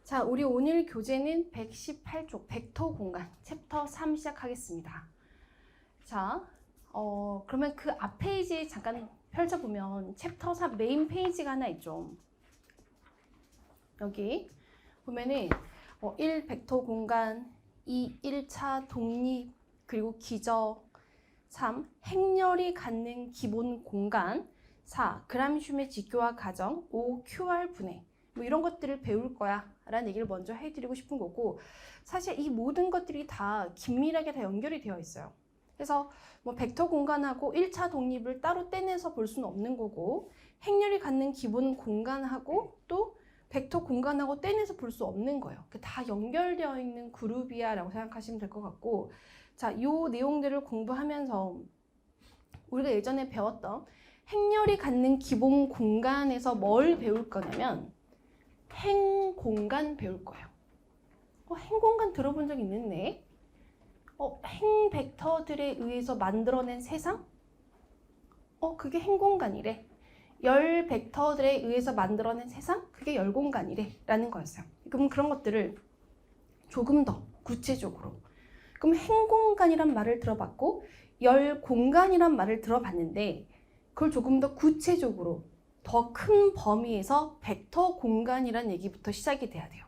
자, 우리 오늘 교재는 118쪽 벡터 공간 챕터 3 시작하겠습니다. 자, 그러면 그 앞 페이지 잠깐 펼쳐보면 챕터 3 메인 페이지가 하나 있죠. 여기 보면은 1. 벡터 공간, 2. 1차 독립, 그리고 기적, 3. 행렬이 갖는 기본 공간, 4. 그람슘의 직교화 과정, 5. QR 분해. 뭐 이런 것들을 배울 거야 라는 얘기를 먼저 해드리고 싶은 거고, 사실 이 모든 것들이 다 긴밀하게 다 연결이 되어 있어요. 그래서 뭐 벡터 공간하고 1차 독립을 따로 떼내서 볼 수는 없는 거고, 행렬이 갖는 기본 공간하고 또 벡터 공간하고 떼내서 볼 수 없는 거예요. 다 연결되어 있는 그룹이야 라고 생각하시면 될 것 같고, 자, 요 내용들을 공부하면서 우리가 예전에 배웠던 행렬이 갖는 기본 공간에서 뭘 배울 거냐면 행공간 배울 거예요. 행공간 들어본 적 있는데? 행벡터들에 의해서 만들어낸 세상? 그게 행공간이래. 열 벡터들에 의해서 만들어낸 세상? 그게 열공간이래 라는 거였어요. 그럼 그런 것들을 조금 더 구체적으로, 그럼 행공간이란 말을 들어봤고 열공간이란 말을 들어봤는데, 그걸 조금 더 구체적으로 더 큰 범위에서 벡터 공간이라는 얘기부터 시작이 돼야 돼요.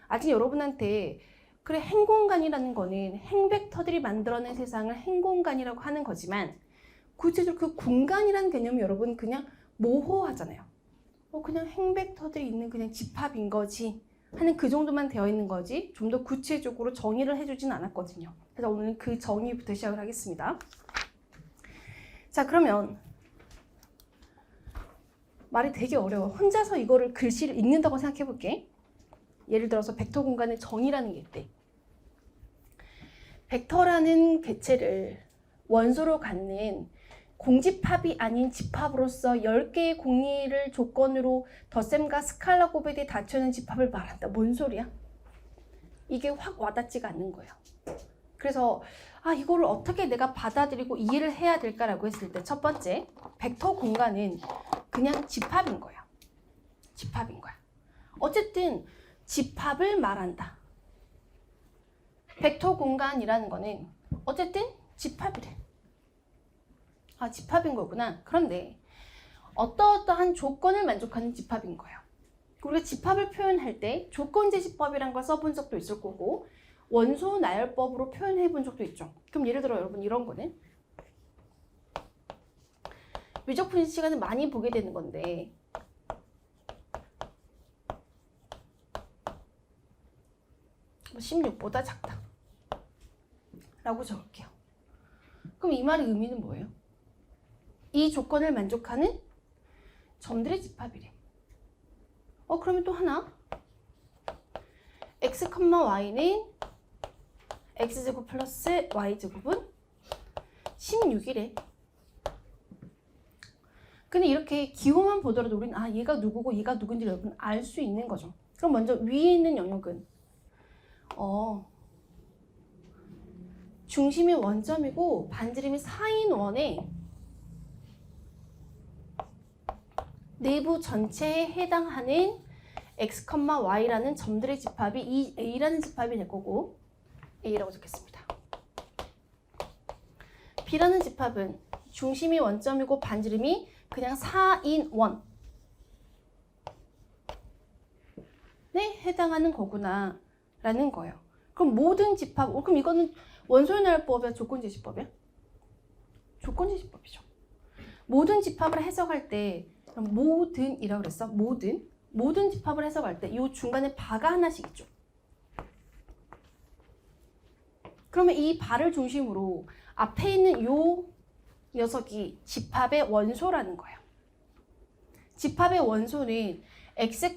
아직 여러분한테 그래, 행공간이라는 거는 행벡터들이 만들어낸 세상을 행공간이라고 하는 거지만, 구체적으로 그 공간이라는 개념이 여러분 그냥 모호하잖아요. 그냥 행벡터들이 있는 그냥 집합인 거지 하는 그 정도만 되어 있는 거지, 좀 더 구체적으로 정의를 해주진 않았거든요. 그래서 오늘은 그 정의부터 시작을 하겠습니다. 자, 그러면 말이 되게 어려워. 혼자서 이거를 글씨를 읽는다고 생각해 볼게. 예를 들어서 벡터 공간의 정의라는 게 있대. 벡터라는 객체를 원소로 갖는 공집합이 아닌 집합으로서 10개의 공리를 조건으로 덧셈과 스칼라 곱에 닫혀있는 집합을 말한다. 뭔 소리야? 이게 확 와닿지가 않는 거예요. 그래서 이거를 어떻게 내가 받아들이고 이해를 해야 될까라고 했을 때, 첫 번째, 벡터 공간은 그냥 집합인 거야. 집합인 거야. 어쨌든 집합을 말한다. 벡터 공간이라는 거는 어쨌든 집합이래. 집합인 거구나. 그런데 어떠한 조건을 만족하는 집합인 거예요. 우리가 집합을 표현할 때 조건제시법이라는 걸 써본 적도 있을 거고, 원소 나열법으로 표현해 본 적도 있죠. 그럼 예를 들어 여러분 이런 거는 미적 분析시간에 많이 보게 되는 건데, 뭐 16보다 작다 라고 적을게요. 그럼 이 말의 의미는 뭐예요? 이 조건을 만족하는 점들의 집합이래. 그러면 또 하나, x, y는 x제곱 플러스 y제곱은 16이래. 근데 이렇게 기호만 보더라도 우리는 얘가 누구고 얘가 누군지 여러분 알 수 있는 거죠. 그럼 먼저 위에 있는 영역은 중심이 원점이고 반지름이 4인 원에 내부 전체에 해당하는 x, y라는 점들의 집합이 이 a라는 집합이 될 거고, a라고 적겠습니다. b라는 집합은 중심이 원점이고 반지름이 그냥 4인 원에 해당하는 거구나 라는 거예요. 그럼 모든 집합, 그럼 이거는 원소의 나열법이야, 조건제시법이야? 조건제시법이죠. 모든 집합을 해석할 때 모든이라고 그랬어. 모든 집합을 해석할 때 이 중간에 바가 하나씩 있죠. 그러면 이 바를 중심으로 앞에 있는 요 녀석이 집합의 원소라는 거예요. 집합의 원소는 x,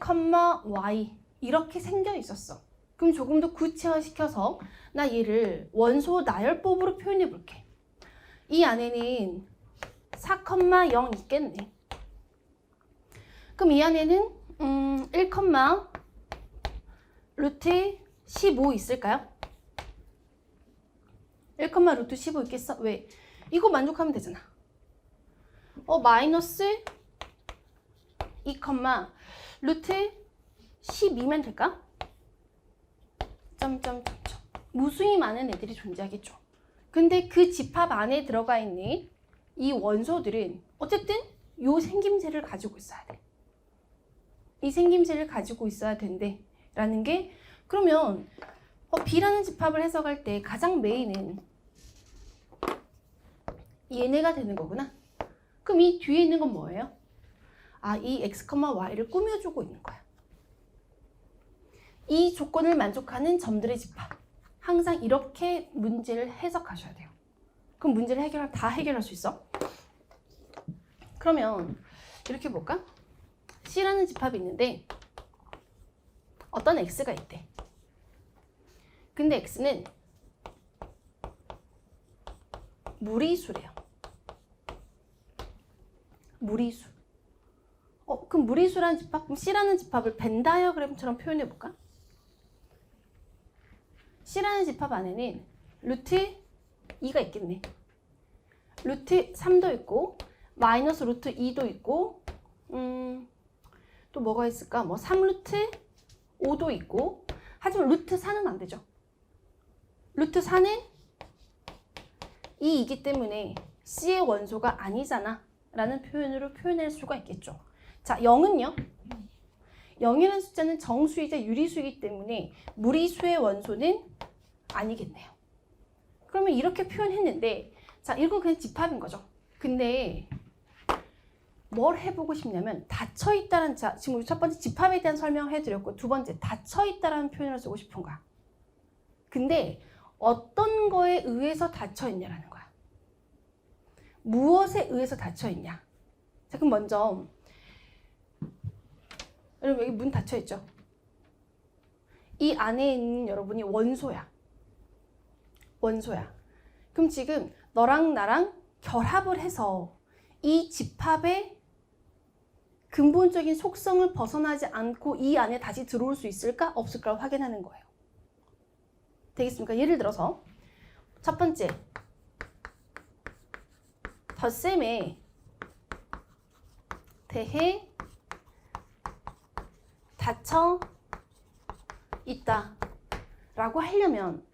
y 이렇게 생겨 있었어. 그럼 조금 더 구체화시켜서 나 얘를 원소 나열법으로 표현해 볼게. 이 안에는 4, 0 있겠네. 그럼 이 안에는 1, 루트 15 있을까요? 1, 루트 15 있겠어? 왜? 이거 만족하면 되잖아. 마이너스 2, 루트 12면 될까? 점점점점 무수히 많은 애들이 존재하겠죠. 근데 그 집합 안에 들어가 있는 이 원소들은 어쨌든 요 생김새를 가지고 있어야 돼. 이 생김새를 가지고 있어야 된대 라는 게, 그러면 B라는 집합을 해석할 때 가장 메인은 얘네가 되는 거구나. 그럼 이 뒤에 있는 건 뭐예요? 아, 이 x, y를 꾸며주고 있는 거야. 이 조건을 만족하는 점들의 집합. 항상 이렇게 문제를 해석하셔야 돼요. 그럼 문제를 다 해결할 수 있어? 그러면 이렇게 볼까? C라는 집합이 있는데 어떤 x가 있대. 근데 x는 무리수래요. 무리수. 그럼 무리수라는 집합, 그럼 C라는 집합을 벤 다이어그램처럼 표현해 볼까? C라는 집합 안에는 루트 2가 있겠네. 루트 3도 있고 마이너스 루트 2도 있고 또 뭐가 있을까? 뭐 3루트 5도 있고. 하지만 루트 4는 안 되죠. 루트 4는 2이기 때문에 C의 원소가 아니잖아 라는 표현으로 표현할 수가 있겠죠. 자, 0은요? 0이라는 숫자는 정수이자 유리수이기 때문에 무리수의 원소는 아니겠네요. 그러면 이렇게 표현했는데, 자, 이건 그냥 집합인 거죠. 근데 뭘 해보고 싶냐면 닫혀있다는, 자, 지금 우리 첫 번째 집합에 대한 설명을 해드렸고, 두 번째 닫혀있다라는 표현을 쓰고 싶은 거야. 근데 어떤 거에 의해서 닫혀있냐라는 거야. 무엇에 의해서 닫혀있냐. 자, 그럼 먼저 여러분 여기 문 닫혀있죠? 이 안에 있는 여러분이 원소야. 원소야. 그럼 지금 너랑 나랑 결합을 해서 이 집합의 근본적인 속성을 벗어나지 않고 이 안에 다시 들어올 수 있을까? 없을까를 확인하는 거예요. 되겠습니까? 예를 들어서 첫 번째, 덧셈에 대해 닫혀 있다 라고 하려면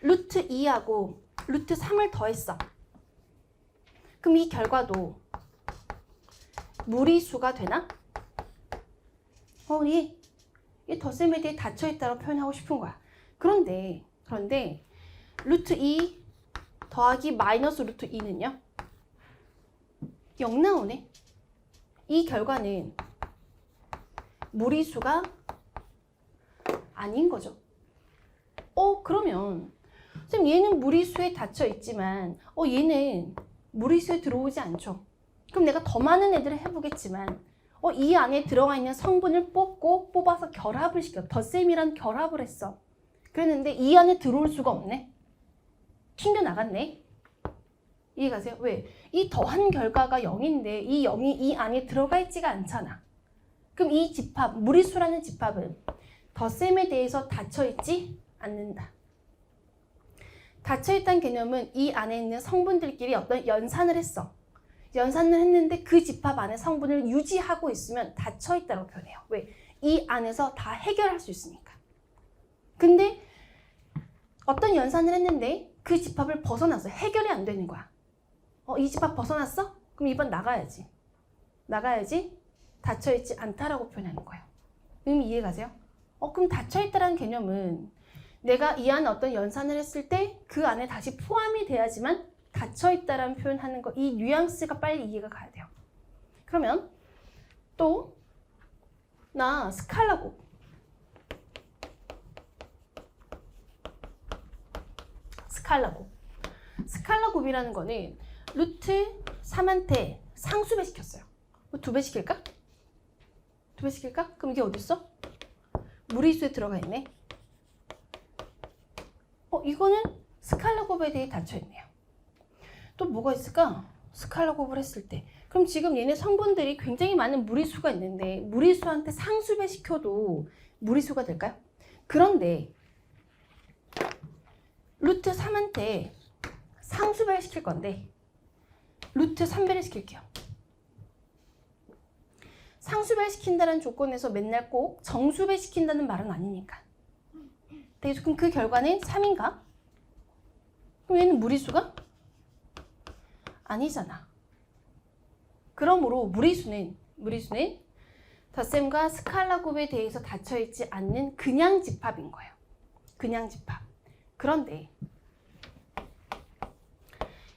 루트 2하고 루트 3을 더했어. 그럼 이 결과도 무리수가 되나? 이 덧셈에 대해 닫혀있다고 표현하고 싶은 거야. 그런데 루트 2 더하기 마이너스 루트 2는요? 0 나오네. 이 결과는 무리수가 아닌 거죠. 그러면 선생님 얘는 무리수에 닫혀 있지만 얘는 무리수에 들어오지 않죠. 그럼 내가 더 많은 애들을 해보겠지만 이 안에 들어가 있는 성분을 뽑아서 결합을 시켜. 덧셈이란 결합을 했어. 그랬는데 이 안에 들어올 수가 없네. 튕겨나갔네. 이해가세요? 왜? 이 더한 결과가 0인데 이 0이 이 안에 들어가 있지가 않잖아. 그럼 이 집합, 무리수라는 집합은 덧셈에 대해서 닫혀있지 않는다. 닫혀있다는 개념은 이 안에 있는 성분들끼리 어떤 연산을 했어. 연산을 했는데 그 집합 안에 성분을 유지하고 있으면 닫혀있다고 표현해요. 왜? 이 안에서 다 해결할 수 있으니까. 근데 어떤 연산을 했는데 그 집합을 벗어났어. 해결이 안 되는 거야. 이 집합 벗어났어? 그럼 이번 나가야지. 닫혀있지 않다라고 표현하는 거예요. 의미 이해가세요? 그럼 닫혀있다라는 개념은 내가 이 안에 어떤 연산을 했을 때 그 안에 다시 포함이 돼야지만 닫혀있다라는 표현하는 거, 이 뉘앙스가 빨리 이해가 가야 돼요. 그러면 또 나 스칼라곱. 스칼라곱이라는 거는 루트 3한테 상수배 시켰어요. 뭐 2배 시킬까? 2배 시킬까? 그럼 이게 어딨어? 무리수에 들어가 있네. 이거는 스칼라곱에 대해 닫혀있네요. 또 뭐가 있을까? 스칼라곱을 했을 때. 그럼 지금 얘네 성분들이 굉장히 많은 무리수가 있는데 무리수한테 상수배 시켜도 무리수가 될까요? 그런데 루트 3한테 상수배를 시킬 건데 루트 3배를 시킬게요. 상수배 시킨다는 조건에서 맨날 꼭 정수배 시킨다는 말은 아니니까. 되겠죠? 그럼 그 결과는 3인가? 그럼 얘는 무리수가? 아니잖아. 그러므로 무리수는 덧셈과 스칼라 곱에 대해서 닫혀있지 않는 그냥 집합인 거예요. 그냥 집합. 그런데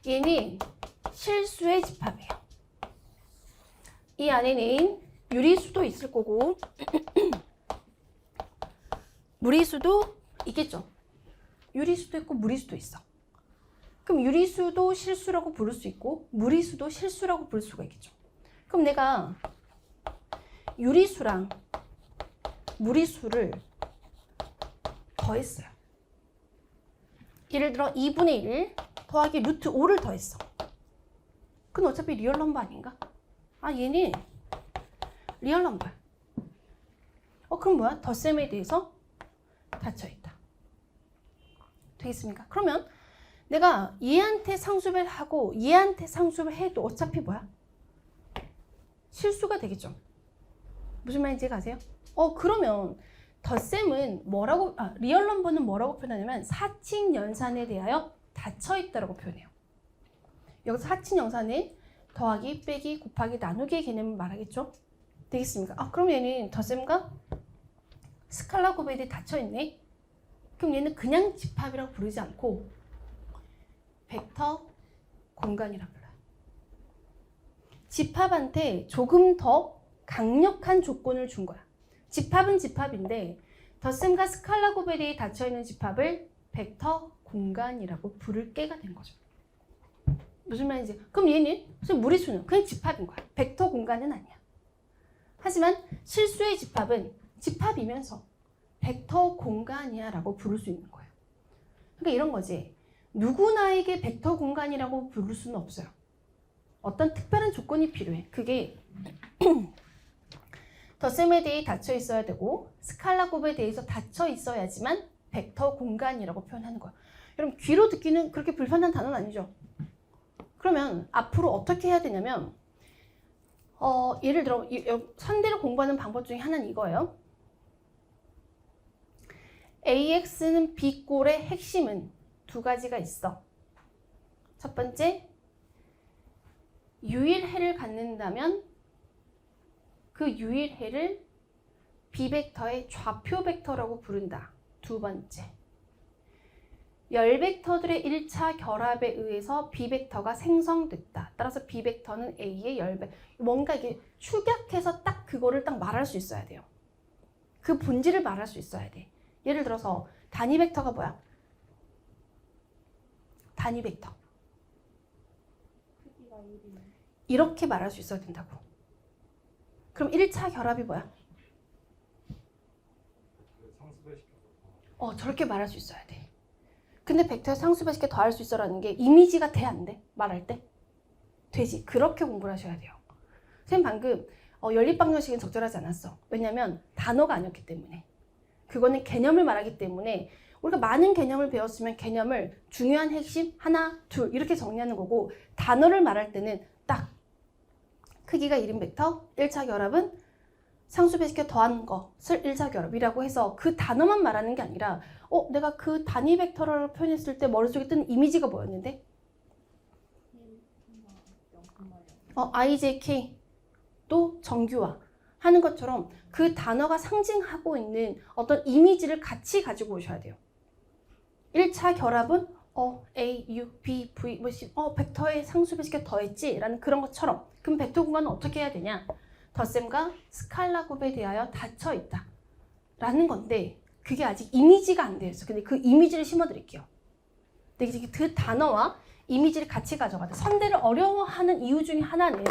얘는 실수의 집합이에요. 이 안에는 유리수도 있을 거고 무리수도 있겠죠. 유리수도 있고 무리수도 있어. 그럼 유리수도 실수라고 부를 수 있고 무리수도 실수라고 부를 수가 있겠죠. 그럼 내가 유리수랑 무리수를 더했어요. 예를 들어 2분의 1 더하기 루트 5를 더했어. 그건 어차피 리얼 넘버 아닌가? 아, 얘는 리얼 넘버야. 그럼 뭐야? 덧셈에 대해서 닫혀있다. 되겠습니까? 그러면 내가 얘한테 상수배를 하고 얘한테 상수배를 해도 어차피 뭐야? 실수가 되겠죠. 무슨 말인지 아세요? 그러면 덧셈은 뭐라고, 리얼 넘버는 뭐라고 표현하냐면 사칙 연산에 대하여 닫혀있다라고 표현해요. 여기서 사칙 연산은 더하기, 빼기, 곱하기, 나누기의 개념을 말하겠죠? 되겠습니까? 그럼 얘는 덧셈과 스칼라 곱에 대해 닫혀있네? 그럼 얘는 그냥 집합이라고 부르지 않고 벡터 공간이라고 불러요. 집합한테 조금 더 강력한 조건을 준 거야. 집합은 집합인데 덧셈과 스칼라 곱에 대해 닫혀있는 집합을 벡터 공간이라고 부를 게가 된 거죠. 무슨 말인지. 그럼 얘는 무슨 무리수는 그냥 집합인 거야. 벡터 공간은 아니야. 하지만 실수의 집합은 집합이면서 벡터 공간이야 라고 부를 수 있는 거예요. 그러니까 이런 거지. 누구나에게 벡터 공간이라고 부를 수는 없어요. 어떤 특별한 조건이 필요해. 그게 덧셈에 대해 닫혀 있어야 되고 스칼라 곱에 대해서 닫혀 있어야지만 벡터 공간이라고 표현하는 거예요. 여러분 귀로 듣기는 그렇게 불편한 단어는 아니죠. 그러면 앞으로 어떻게 해야 되냐면 예를 들어 선대를 공부하는 방법 중에 하나는 이거예요. AX는 B꼴의 핵심은 두 가지가 있어. 첫 번째, 유일해를 갖는다면 그 유일해를 B벡터의 좌표 벡터라고 부른다. 두 번째, 열벡터들의 1차 결합에 의해서 B벡터가 생성됐다. 따라서 B벡터는 A의 열벡. 뭔가 이게 축약해서 딱 그거를 딱 말할 수 있어야 돼요. 그 본질을 말할 수 있어야 돼. 예를 들어서 단위 벡터가 뭐야? 단위 벡터. 이렇게 말할 수 있어야 된다고. 그럼 1차 결합이 뭐야? 저렇게 말할 수 있어야 돼. 근데 벡터에 상수배식에 더할 수 있어라는 게 이미지가 돼, 안 돼? 말할 때? 되지. 그렇게 공부를 하셔야 돼요. 선생님 방금 연립방정식은 적절하지 않았어. 왜냐면 단어가 아니었기 때문에. 그거는 개념을 말하기 때문에 우리가 많은 개념을 배웠으면 개념을 중요한 핵심 하나, 둘 이렇게 정리하는 거고 단어를 말할 때는 딱 크기가 1인 벡터, 1차 결합은 상수배식에 더한 것을 1차 결합이라고 해서 그 단어만 말하는 게 아니라 내가 그 단위 벡터를 표현했을 때 머릿속에 뜨는 이미지가 뭐였는데? IJK 또 정규화 하는 것처럼 그 단어가 상징하고 있는 어떤 이미지를 같이 가지고 오셔야 돼요. 1차 결합은 A, U, B, V 벡터의 상수배식에 더했지 라는 그런 것처럼. 그럼 벡터 공간은 어떻게 해야 되냐? 덧셈과 스칼라 곱에 대하여 닫혀 있다 라는 건데 그게 아직 이미지가 안 되어 있어. 근데 그 이미지를 심어 드릴게요. 근데 그 단어와 이미지를 같이 가져가야 돼. 선대를 어려워하는 이유 중에 하나는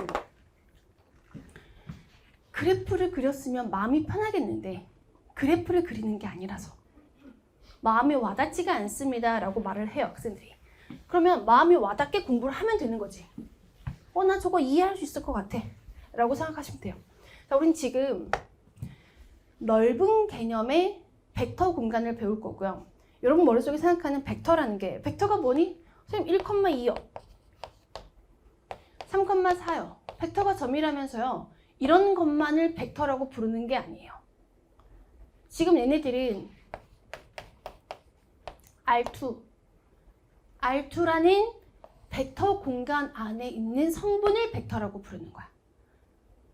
그래프를 그렸으면 마음이 편하겠는데 그래프를 그리는 게 아니라서 마음에 와닿지가 않습니다 라고 말을 해요, 학생들이. 그러면 마음이 와닿게 공부를 하면 되는 거지. 나 저거 이해할 수 있을 것 같아 라고 생각하시면 돼요. 자, 우린 지금 넓은 개념의 벡터 공간을 배울 거고요. 여러분 머릿속에 생각하는 벡터라는 게 벡터가 뭐니? 선생님 1,2요 3,4요 벡터가 점이라면서요. 이런 것만을 벡터라고 부르는 게 아니에요. 지금 얘네들은 R2. R2라는 벡터 공간 안에 있는 성분을 벡터라고 부르는 거야.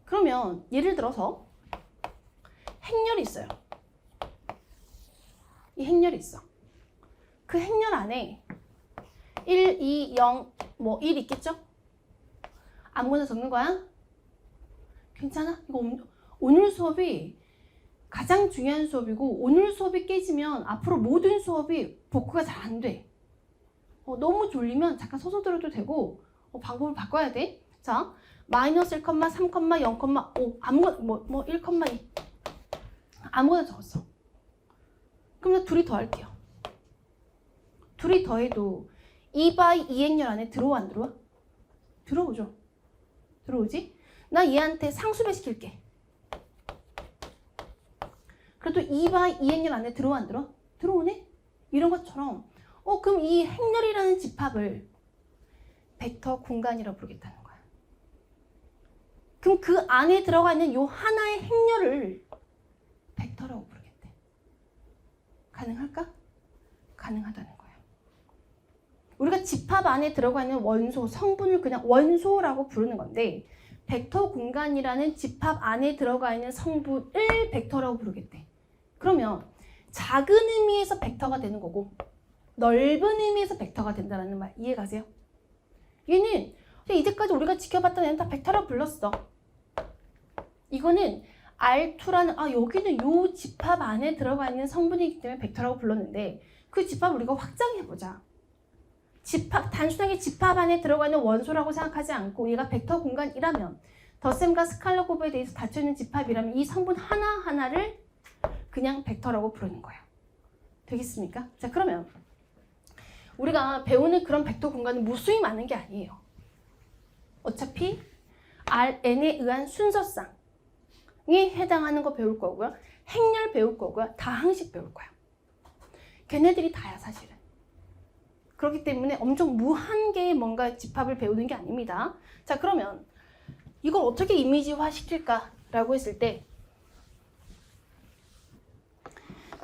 그러면 예를 들어서 행렬이 있어요. 이 행렬이 있어. 그 행렬 안에 1, 2, 0, 뭐 1 있겠죠? 아무거나 적는 거야? 괜찮아? 이거 오늘 수업이 가장 중요한 수업이고 오늘 수업이 깨지면 앞으로 모든 수업이 복구가 잘 안 돼. 너무 졸리면 잠깐 서서 들어도 되고 방법을 바꿔야 돼. 자, 마이너스 1, 3, 0,5 아무거나 뭐 1,2 아무거나 적었어. 그럼 나 둘이 더할게요. 둘이 더해도 2by 2행렬 안에 들어와 안 들어와? 들어오죠. 들어오지? 나 얘한테 상수배 시킬게. 그래도 2by 2행렬 안에 들어와 안 들어와? 들어오네? 이런 것처럼 그럼 이 행렬이라는 집합을 벡터 공간이라고 부르겠다는 거야. 그럼 그 안에 들어가 있는 요 하나의 행렬을 벡터라고 부르겠대. 가능할까? 가능하다는 거야. 우리가 집합 안에 들어가 있는 원소, 성분을 그냥 원소라고 부르는 건데 벡터 공간이라는 집합 안에 들어가 있는 성분을 벡터라고 부르겠대. 그러면 작은 의미에서 벡터가 되는 거고 넓은 의미에서 벡터가 된다는 말 이해가세요? 얘는 이제까지 우리가 지켜봤던 애는 다 벡터라고 불렀어. 이거는 R2라는 여기는 요 집합 안에 들어가 있는 성분이기 때문에 벡터라고 불렀는데 그 집합을 우리가 확장해보자. 단순하게 집합 안에 들어가 있는 원소라고 생각하지 않고 얘가 벡터 공간이라면 덧셈과 스칼라 곱에 대해서 닫혀있는 집합이라면 이 성분 하나하나를 그냥 벡터라고 부르는 거예요. 되겠습니까? 자, 그러면 우리가 배우는 그런 벡터 공간은 무수히 많은 게 아니에요. 어차피 Rn에 의한 순서쌍에 해당하는 거 배울 거고요. 행렬 배울 거고요. 다항식 배울 거야. 걔네들이 다야 사실은. 그렇기 때문에 엄청 무한 개의 뭔가 집합을 배우는 게 아닙니다. 자, 그러면 이걸 어떻게 이미지화 시킬까라고 했을 때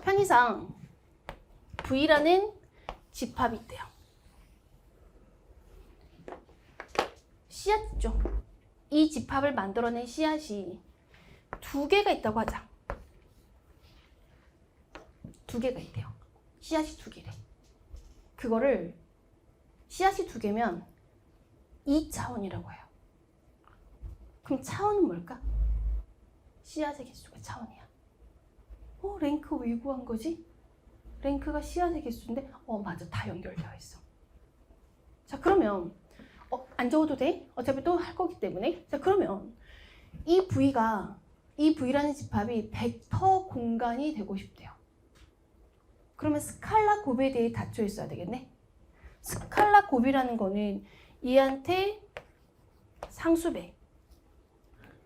편의상 V라는 집합이 있대요. 씨앗 있죠? 이 집합을 만들어낸 씨앗이 두 개가 있다고 하자. 두 개가 있대요. 씨앗이 두 개래. 그거를 씨앗이 두 개면 2차원이라고 해요. 그럼 차원은 뭘까? 씨앗의 개수가 차원이야. 랭크 왜 구한 거지? 랭크가 씨앗의 개수인데 맞아. 다 연결되어 있어. 자, 그러면 안 적어도 돼? 어차피 또 할 거기 때문에. 자, 그러면 이 V라는 집합이 벡터 공간이 되고 싶대요. 그러면 스칼라 곱에 대해 닫혀 있어야 되겠네. 스칼라 곱이라는 거는 얘한테 상수배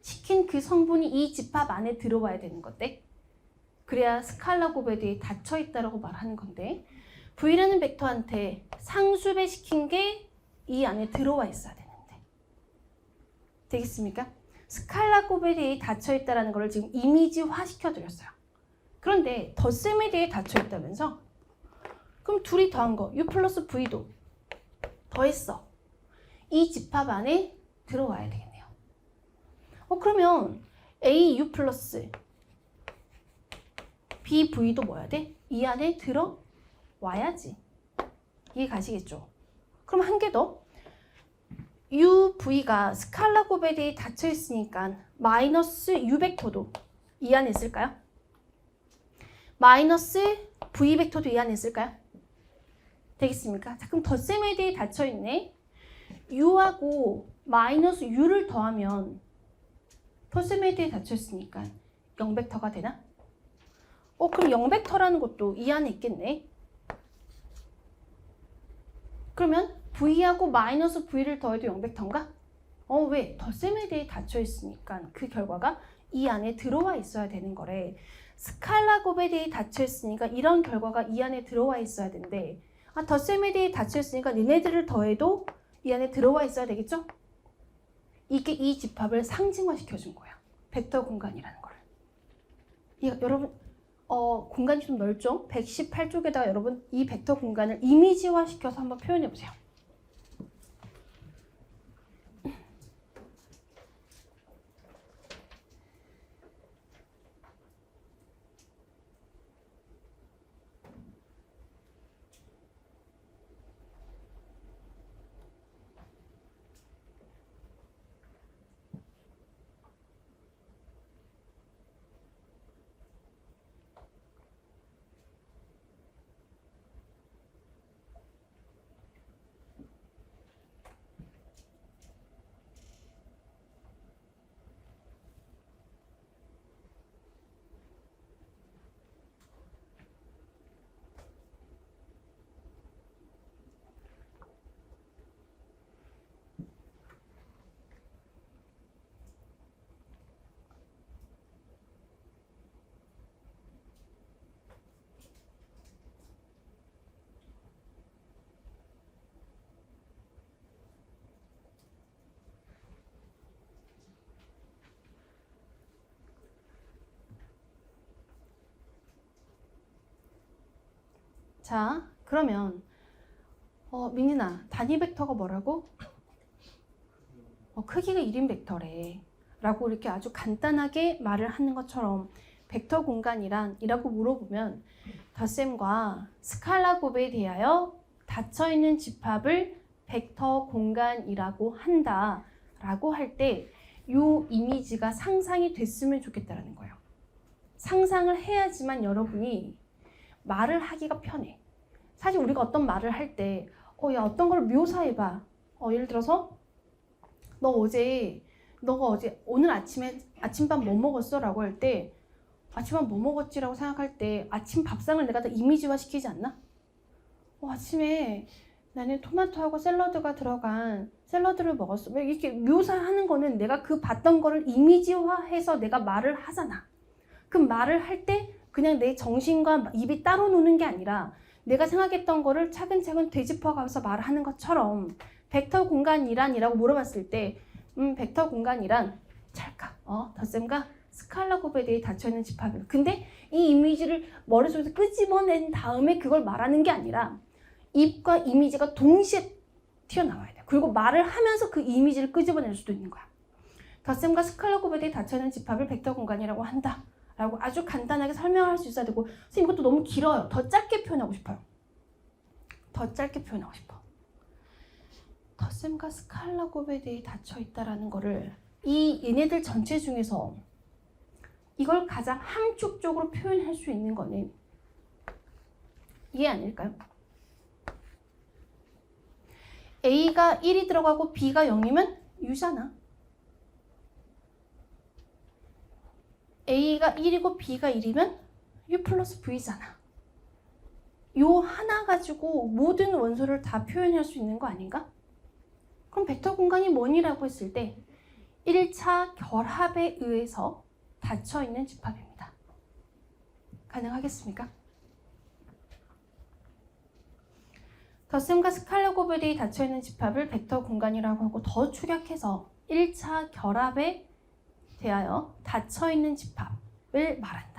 시킨 그 성분이 이 집합 안에 들어와야 되는 건데 그래야 스칼라 곱에 대해 닫혀 있다라고 말하는 건데 V라는 벡터한테 상수배 시킨 게 이 안에 들어와 있어야 되는데 되겠습니까? 스칼라 곱에 대해 닫혀 있다라는 걸 지금 이미지화 시켜드렸어요. 그런데 덧셈에 대해 닫혀 있다면서? 그럼 둘이 더한 거 U 플러스 V도 더했어. 이 집합 안에 들어와야 되겠네요. 그러면 AU 플러스 BV도 뭐야 돼? 이 안에 들어와야지. 이해 가시겠죠? 그럼 한 개 더. UV가 스칼라 곱에 대해 닫혀 있으니까 마이너스 U 벡터도 이 안에 있을까요? 마이너스 V 벡터도 이 안에 있을까요? 되겠습니까? 자, 그럼 덧셈에 대해 닫혀 있네. U하고 마이너스 U를 더하면 덧셈에 대해 닫혀 있으니까 0벡터가 되나? 그럼 0벡터라는 것도 이 안에 있겠네. 그러면 V하고 마이너스 V를 더해도 0벡터인가? 왜? 덧셈에 대해 닫혀 있으니까 그 결과가 이 안에 들어와 있어야 되는 거래. 스칼라 곱에 대해 닫혀 있으니까 이런 결과가 이 안에 들어와 있어야 되는데 덧셈에 대해 닫혀 있으니까 니네들을 더해도 이 안에 들어와 있어야 되겠죠? 이게 이 집합을 상징화 시켜준 거야. 벡터 공간이라는 거를. 여러분 공간이 좀 넓죠? 118쪽에다가 여러분 이 벡터 공간을 이미지화 시켜서 한번 표현해 보세요. 자, 그러면 민진아, 단위 벡터가 뭐라고? 크기가 1인 벡터래 라고 이렇게 아주 간단하게 말을 하는 것처럼 벡터 공간이란 이라고 물어보면 덧셈과 스칼라 곱에 대하여 닫혀있는 집합을 벡터 공간이라고 한다 라고 할 때 이 이미지가 상상이 됐으면 좋겠다라는 거예요. 상상을 해야지만 여러분이 말을 하기가 편해. 사실 우리가 어떤 말을 할 때 야, 어떤 걸 묘사해봐. 예를 들어서 너가 어제 오늘 아침에 아침밥 뭐 먹었어? 라고 할 때 아침밥 뭐 먹었지? 라고 생각할 때 아침 밥상을 내가 다 이미지화 시키지 않나? 아침에 나는 토마토하고 샐러드가 들어간 샐러드를 먹었어. 왜 이렇게 묘사하는 거는 내가 그 봤던 거를 이미지화해서 내가 말을 하잖아. 그 말을 할 때 그냥 내 정신과 입이 따로 노는 게 아니라 내가 생각했던 거를 차근차근 되짚어가면서 말하는 것처럼 벡터 공간이란이라고 물어봤을 때 벡터 공간이란 찰칵 덧셈과 스칼라 곱에 대해 닫혀있는 집합이에요. 근데 이 이미지를 머릿속에서 끄집어낸 다음에 그걸 말하는 게 아니라 입과 이미지가 동시에 튀어나와야 돼. 그리고 말을 하면서 그 이미지를 끄집어낼 수도 있는 거야. 덧셈과 스칼라 곱에 대해 닫혀있는 집합을 벡터 공간이라고 한다 라고 아주 간단하게 설명할 수 있어야 되고, 선생님 이것도 너무 길어요. 더 짧게 표현하고 싶어요. 더 짧게 표현하고 싶어. 덧셈과 스칼라 곱에 대해 닫혀있다라는 거를 얘네들 전체 중에서 이걸 가장 함축적으로 표현할 수 있는 거는 이해 아닐까요? A가 1이 들어가고 B가 0이면 U잖아. A가 1이고 B가 1이면 U 플러스 V잖아. 요 하나 가지고 모든 원소를 다 표현할 수 있는 거 아닌가? 그럼 벡터 공간이 뭐니라고 했을 때 1차 결합에 의해서 닫혀있는 집합입니다. 가능하겠습니까? 덧셈과 스칼라 곱에 대해 닫혀있는 집합을 벡터 공간이라고 하고 더 축약해서 1차 결합에 대하여 닫혀있는 집합을 말한다.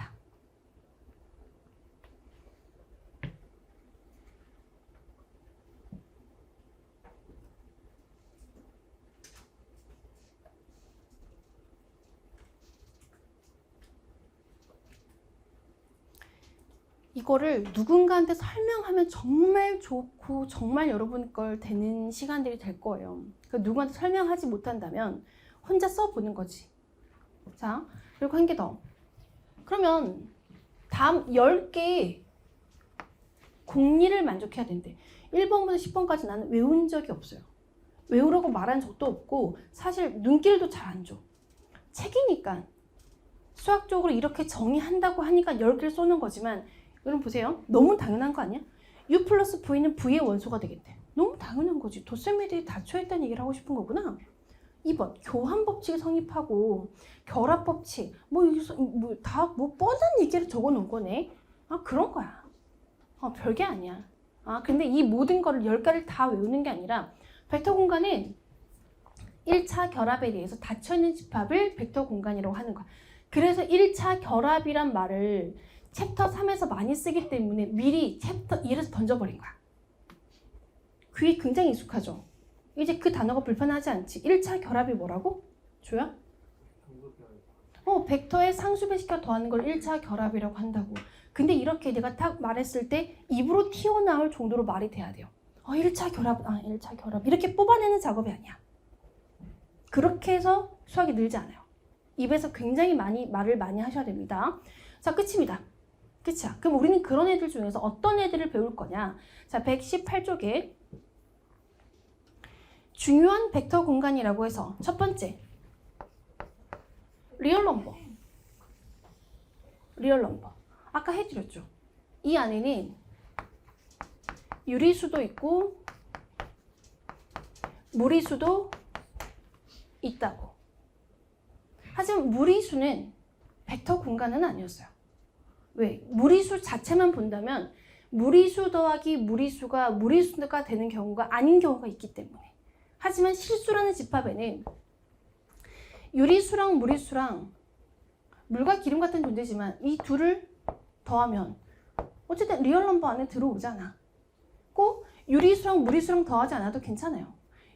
이거를 누군가한테 설명하면 정말 좋고 정말 여러분 걸 되는 시간들이 될 거예요. 누구한테 설명하지 못한다면 혼자 써보는 거지. 자, 그리고 한 개 더. 그러면 다음 10개 공리를 만족해야 된대. 1번부터 10번까지 나는 외운 적이 없어요. 외우라고 말한 적도 없고 사실 눈길도 잘 안 줘. 책이니까 수학적으로 이렇게 정의한다고 하니까 10개를 쏘는 거지만 여러분 보세요. 너무 당연한 거 아니야? U 플러스 V는 V의 원소가 되겠대. 너무 당연한 거지. 덧셈에 대해 닫혀있다는 얘기를 하고 싶은 거구나. 2번 교환법칙을 성립하고 결합법칙 다 뻔한 얘기를 적어놓은 거네. 그런 거야. 별게 아니야. 근데 이 모든 거를 10개를 다 외우는 게 아니라 벡터 공간은 1차 결합에 대해서 닫혀있는 집합을 벡터 공간이라고 하는 거야. 그래서 1차 결합이란 말을 챕터 3에서 많이 쓰기 때문에 미리 챕터 1에서 던져버린 거야. 그게 굉장히 익숙하죠. 이제 그 단어가 불편하지 않지. 1차 결합이 뭐라고? 조야? 벡터에 상수배시켜 더하는 걸 1차 결합이라고 한다고. 근데 이렇게 내가 딱 말했을 때 입으로 튀어나올 정도로 말이 돼야 돼요. 1차 결합, 1차 결합. 이렇게 뽑아내는 작업이 아니야. 그렇게 해서 수학이 늘지 않아요. 입에서 굉장히 말을 많이 하셔야 됩니다. 자, 끝입니다. 끝이야. 그럼 우리는 그런 애들 중에서 어떤 애들을 배울 거냐? 자, 118쪽에 중요한 벡터 공간이라고 해서 첫 번째, 리얼 넘버. 리얼 넘버. 아까 해드렸죠. 이 안에는 유리수도 있고 무리수도 있다고. 하지만 무리수는 벡터 공간은 아니었어요. 왜? 무리수 자체만 본다면 무리수 더하기 무리수가 되는 경우가 아닌 경우가 있기 때문에. 하지만 실수라는 집합에는 유리수랑 무리수랑 물과 기름 같은 존재지만 이 둘을 더하면 어쨌든 리얼 넘버 안에 들어오잖아. 꼭 유리수랑 무리수랑 더하지 않아도 괜찮아요.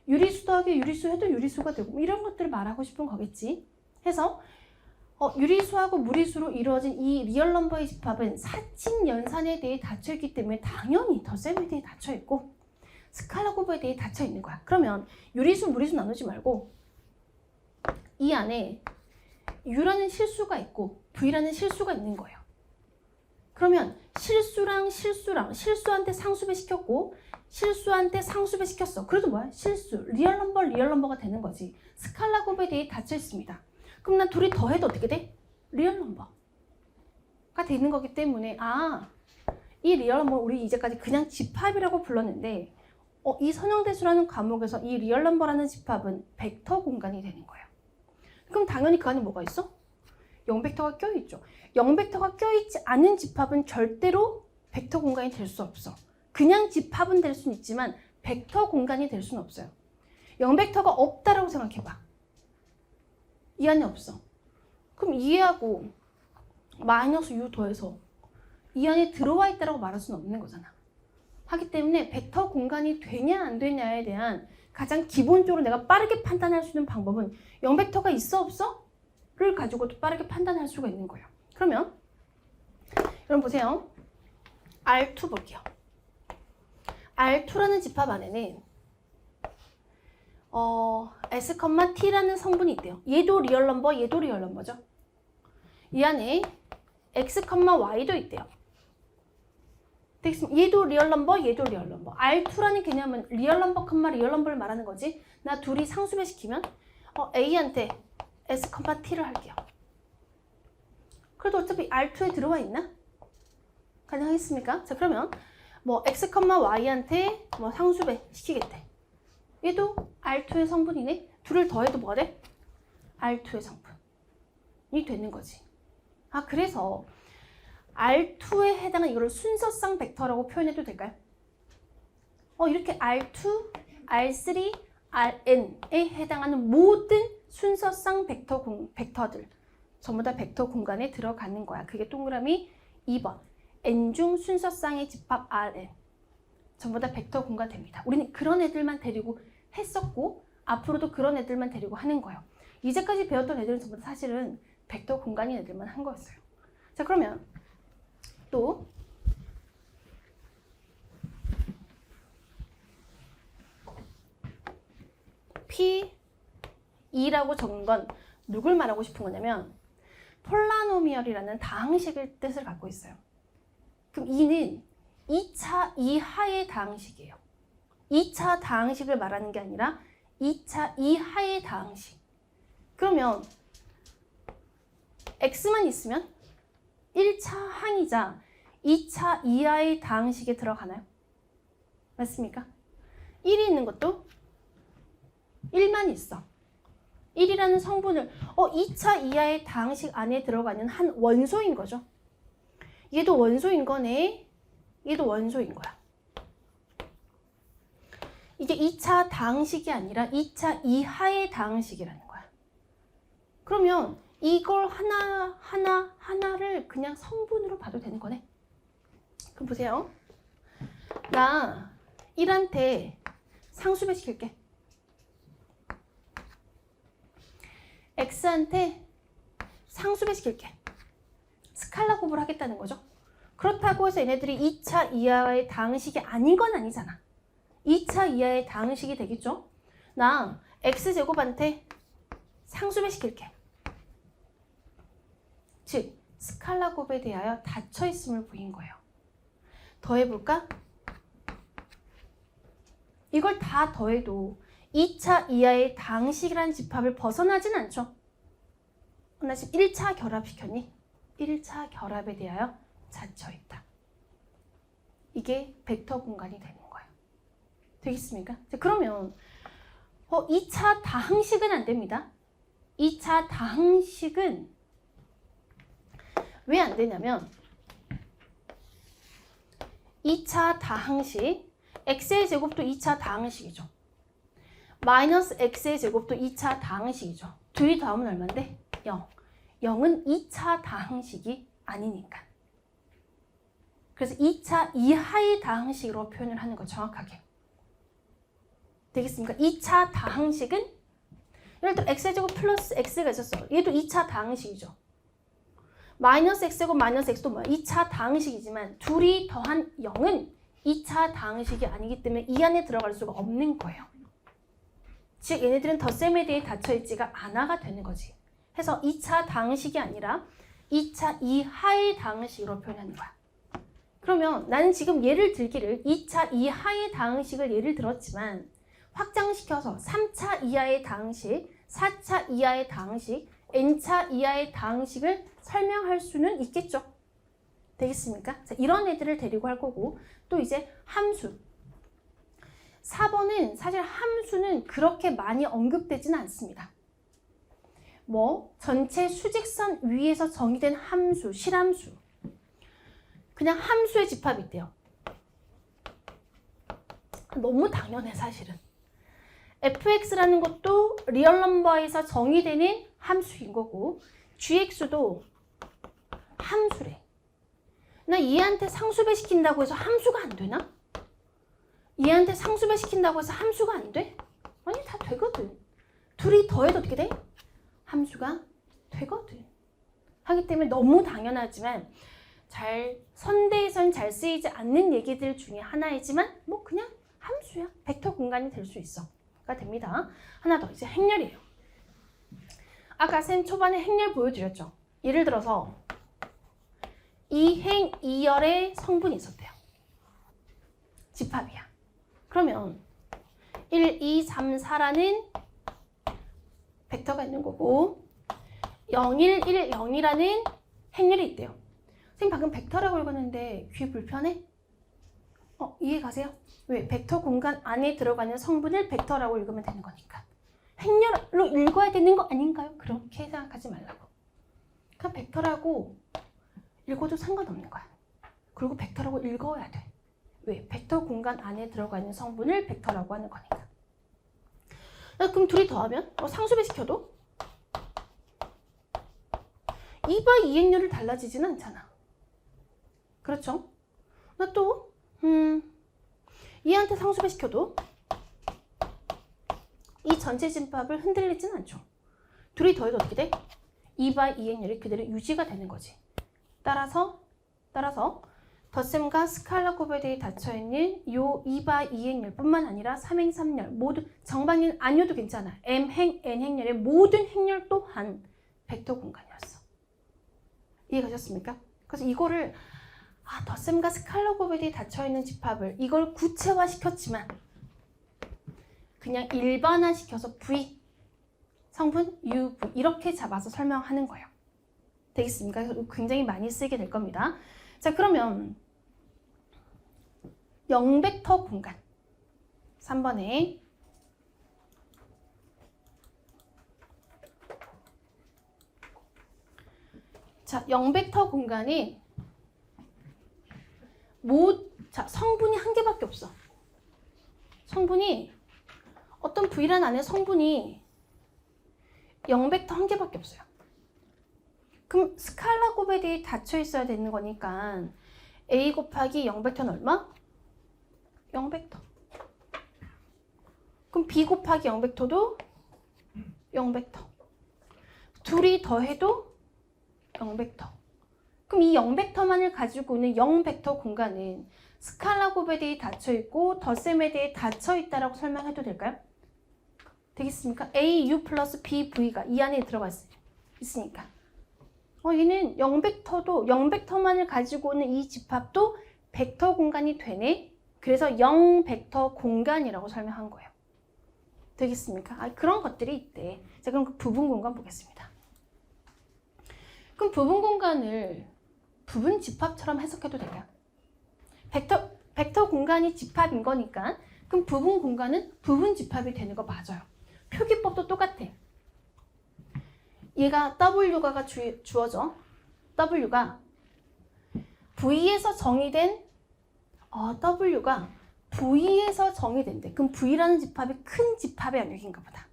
유리수 더하기 유리수 해도 유리수가 되고 이런 것들을 말하고 싶은 거겠지. 해서 유리수하고 무리수로 이루어진 이 리얼 넘버의 집합은 사칙 연산에 대해 닫혀있기 때문에 당연히 덧셈에 대해 닫혀있고 스칼라 곱에 대해 닫혀있는 거야. 그러면 유리수, 무리수 나누지 말고 이 안에 U라는 실수가 있고 V라는 실수가 있는 거예요. 그러면 실수한테 상수배 시켰고 실수한테 상수배 시켰어. 그래도 뭐야? 실수, 리얼 넘버가 되는 거지. 스칼라 곱에 대해 닫혀 있습니다. 그럼 난 둘이 더해도 어떻게 돼? 리얼 넘버가 되는 거기 때문에 이 리얼 넘버 우리 이제까지 그냥 집합이라고 불렀는데 이 선형대수라는 과목에서 이 리얼 넘버라는 집합은 벡터 공간이 되는 거예요. 그럼 당연히 그 안에 뭐가 있어? 0벡터가 껴있죠. 0벡터가 껴있지 않은 집합은 절대로 벡터 공간이 될 수 없어. 그냥 집합은 될 수는 있지만 벡터 공간이 될 수는 없어요. 0벡터가 없다라고 생각해봐. 이 안에 없어. 그럼 2하고 마이너스 U 더해서 이 안에 들어와 있다라고 말할 수는 없는 거잖아. 하기 때문에 벡터 공간이 되냐 안 되냐에 대한 가장 기본적으로 내가 빠르게 판단할 수 있는 방법은 0벡터가 있어 없어? 를 가지고도 빠르게 판단할 수가 있는 거예요. 그러면 여러분 보세요. R2 볼게요. R2라는 집합 안에는 S, T라는 성분이 있대요. 얘도 리얼 넘버, 얘도 리얼 넘버죠. 이 안에 X, Y도 있대요. 얘도 리얼 넘버, 얘도 리얼 넘버. R2라는 개념은 리얼 넘버, 리얼 넘버를 말하는 거지. 나 둘이 상수배 시키면 A한테 S, T를 할게요. 그래도 어차피 R2에 들어와 있나? 가능하겠습니까? 자, 그러면 X, Y한테 상수배 시키겠대. 얘도 R2의 성분이네. 둘을 더해도 뭐가 돼? R2의 성분이 되는 거지. 그래서 R2에 해당하는 이거를 순서상 벡터라고 표현해도 될까요? 이렇게 R2, R3, Rn에 해당하는 모든 순서상 벡터들 전부 다 벡터 공간에 들어가는 거야. 그게 동그라미 2번. N중 순서상의 집합 Rn. 전부 다 벡터 공간 됩니다. 우리는 그런 애들만 데리고 했었고 앞으로도 그런 애들만 데리고 하는 거예요. 이제까지 배웠던 애들은 전부 다 사실은 벡터 공간인 애들만 한 거였어요. 자, 그러면 또 P2라고 적은 건 누굴 말하고 싶은 거냐면 폴라노미얼이라는 다항식의 뜻을 갖고 있어요. 그럼 2는 2차 이하의 다항식이에요. 2차 다항식을 말하는 게 아니라 2차 이하의 다항식. 그러면 X만 있으면 1차 항이자 2차 이하의 다항식에 들어가나요? 맞습니까? 1이 있는 것도 1만 있어. 1이라는 성분을 2차 이하의 다항식 안에 들어가는 한 원소인 거죠. 얘도 원소인 거네. 얘도 원소인 거야. 이게 2차 다항식이 아니라 2차 이하의 다항식이라는 거야. 그러면 이걸 하나를 그냥 성분으로 봐도 되는 거네. 그럼 보세요. 나 1한테 상수배 시킬게. x한테 상수배 시킬게. 스칼라 곱을 하겠다는 거죠. 그렇다고 해서 얘네들이 2차 이하의 다항식이 아닌 건 아니잖아. 2차 이하의 다항식이 되겠죠. 나 x제곱한테 상수배 시킬게. 즉 스칼라 곱에 대하여 닫혀 있음을 보인 거예요. 더해볼까? 이걸 다 더해도 2차 이하의 다항식이라는 집합을 벗어나진 않죠. 나 지금 1차 결합시켰니? 1차 결합에 대하여 닫혀있다. 이게 벡터 공간이 되는 거예요. 되겠습니까? 자, 그러면 2차 다항식은 안 됩니다. 2차 다항식은 왜 안 되냐면 2차 다항식 x의 제곱도 2차 다항식이죠. 마이너스 x의 제곱도 2차 다항식이죠. 둘이 더하면 얼마인데? 0. 0은 2차 다항식이 아니니까. 그래서 2차 이하의 다항식으로 표현을 하는 거 정확하게. 되겠습니까? 2차 다항식은 예를 들어 x의 제곱 플러스 x가 있었어. 얘도 2차 다항식이죠. 마이너스 x제곱 마이너스 x도 2차 다항식이지만 둘이 더한 0은 2차 다항식이 아니기 때문에 이 안에 들어갈 수가 없는 거예요. 즉 얘네들은 덧셈에 대해 닫혀있지가 않아가 되는 거지. 해서 2차 다항식이 아니라 2차 이하의 다항식으로 표현하는 거야. 그러면 나는 지금 예를 들기를 2차 이하의 다항식을 예를 들었지만 확장시켜서 3차 이하의 다항식, 4차 이하의 다항식, n차 이하의 다항식을 설명할 수는 있겠죠. 되겠습니까? 자, 이런 애들을 데리고 할 거고 또 이제 함수. 4번은 사실 함수는 그렇게 많이 언급되지는 않습니다. 전체 수직선 위에서 정의된 함수, 실함수. 그냥 함수의 집합이 있대요. 너무 당연해 사실은. fx라는 것도 리얼 넘버에서 정의되는 함수인 거고 gx도 함수래. 나 얘한테 상수배 시킨다고 해서 함수가 안 되나? 얘한테 상수배 시킨다고 해서 함수가 안 돼? 아니 다 되거든. 둘이 더해도 어떻게 돼? 함수가 되거든. 하기 때문에 너무 당연하지만 선대에선 잘 쓰이지 않는 얘기들 중에 하나이지만 그냥 함수야. 벡터 공간이 될 수 있어. 가 됩니다. 하나 더 이제 행렬이에요. 아까 쌤 초반에 행렬 보여드렸죠. 예를 들어서 2행 2열의 성분이 있었대요. 집합이야. 그러면 1, 2, 3, 4라는 벡터가 있는 거고 0, 1, 1, 0이라는 행렬이 있대요. 선생님 방금 벡터라고 읽었는데 귀 불편해? 이해 가세요? 왜? 벡터 공간 안에 들어가는 성분을 벡터라고 읽으면 되는 거니까. 행렬로 읽어야 되는 거 아닌가요? 그렇게 생각하지 말라고. 그냥 벡터라고 읽어도 상관없는 거야. 그리고 벡터라고 읽어야 돼. 왜? 벡터 공간 안에 들어가 있는 성분을 벡터라고 하는 거니까. 그럼 둘이 더하면 상수배 시켜도 2바 이행률을 달라지지는 않잖아. 그렇죠? 나 또 얘한테 상수배 시켜도 이 전체 집합을 흔들리진 않죠. 둘이 더해도 어떻게 돼? 2바 이행률이 그대로 유지가 되는 거지. 따라서 덧셈과 스칼라 곱에 대해 닫혀있는 요 2바 이행률 뿐만 아니라 3행 3열 모두 정방인 아니어도 괜찮아. m행 n행열의 모든 행렬 또한 벡터 공간이었어. 이해가셨습니까? 그래서 이거를 덧셈과 스칼라 곱에 대해 닫혀있는 집합을 이걸 구체화시켰지만 그냥 일반화시켜서 V 성분 UV 이렇게 잡아서 설명하는 거예요. 되겠습니까? 굉장히 많이 쓰게 될 겁니다. 자, 그러면 0벡터 공간 3번에 자, 0벡터 공간이 성분이 한 개밖에 없어. 성분이 어떤 V란 안에 성분이 0벡터 한 개밖에 없어요. 그럼 스칼라 곱에 닫혀 있어야 되는 거니까 A 곱하기 0벡터는 얼마? 0벡터. 그럼 B 곱하기 0벡터도 0벡터. 둘이 더해도 0벡터. 그럼 이 0벡터만을 가지고 있는 0벡터 공간은 스칼라 곱에 대해 닫혀 있고 덧셈에 대해 닫혀 있다라고 설명해도 될까요? 되겠습니까? AU 플러스 BV가 이 안에 들어가 있으니까. 얘는 0벡터만을 가지고 있는 이 집합도 벡터 공간이 되네. 그래서 0벡터 공간이라고 설명한 거예요. 되겠습니까? 그런 것들이 있대. 자, 그럼 그 부분 공간 보겠습니다. 그럼 부분 공간을 부분 집합처럼 해석해도 될까요? 벡터 공간이 집합인 거니까 그럼 부분 공간은 부분 집합이 되는 거 맞아요. 표기법도 똑같아. 얘가 W가 주어져. W가 V에서 정의된 W가 V에서 정의된대. 그럼 V라는 집합이 큰 집합의 영역인가 보다.